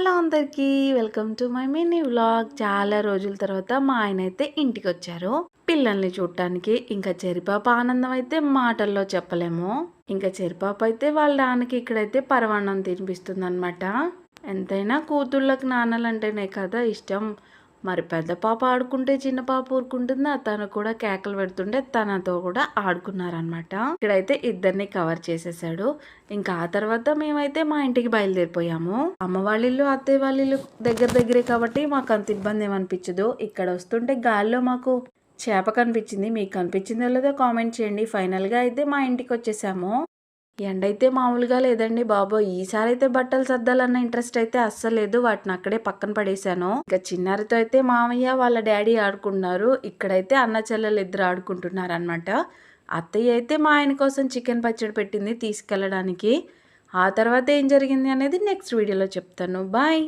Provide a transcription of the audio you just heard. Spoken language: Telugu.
హలో అందరికీ welcome to my mini vlog. చాలా రోజుల తర్వాత మా ఆయన అయితే ఇంటికి వచ్చారు పిల్లల్ని చూడటానికి. ఇంకా చెరిపాప ఆనందం అయితే మాటల్లో చెప్పలేము. ఇంకా చెరిపాప అయితే వాళ్ళ నాన్నకి ఇక్కడైతే పరమాన్నం తినిపిస్తుంది అనమాట. ఎంతైనా కూతుళ్ళకి నాన్నలంటేనే కదా ఇష్టం. మరి పెద్ద పాప ఆడుకుంటే చిన్న పాప ఊరుకుంటుందా, తను కూడా కేకలు పెడుతుంటే తనతో కూడా ఆడుకున్నారనమాట. ఇక్కడైతే ఇద్దరిని కవర్ చేసేసాడు. ఇంకా ఆ తర్వాత మేమైతే మా ఇంటికి బయలుదేరిపోయాము. అమ్మ వాళ్ళ ఇల్లు అత్తయ్య వాళ్ళ ఇల్లు దగ్గరే కాబట్టి మాకు అంత ఇబ్బంది ఏమనిపించదు. ఇక్కడ వస్తుంటే గాల్లో మాకు చేప కనిపించింది. మీకు కనిపించిందో లేదో కామెంట్ చేయండి. ఫైనల్గా అయితే మా ఇంటికి వచ్చేసాము. ఎండ అయితే మామూలుగా లేదండి బాబు. ఈసారి అయితే బట్టలు సర్దాలన్న ఇంట్రెస్ట్ అయితే అస్సలు లేదు. వాటిని అక్కడే పక్కన పడేశాను. ఇంకా చిన్నారితో అయితే మామయ్య వాళ్ళ డాడీ ఆడుకుంటున్నారు. ఇక్కడైతే అన్న చెల్లెలు ఇద్దరు ఆడుకుంటున్నారు అనమాట. అత్తయ్య అయితే మా ఆయన కోసం చికెన్ పచ్చడి పెట్టింది తీసుకెళ్ళడానికి. ఆ తర్వాత ఏం జరిగింది అనేది నెక్స్ట్ వీడియోలో చెప్తాను. బాయ్.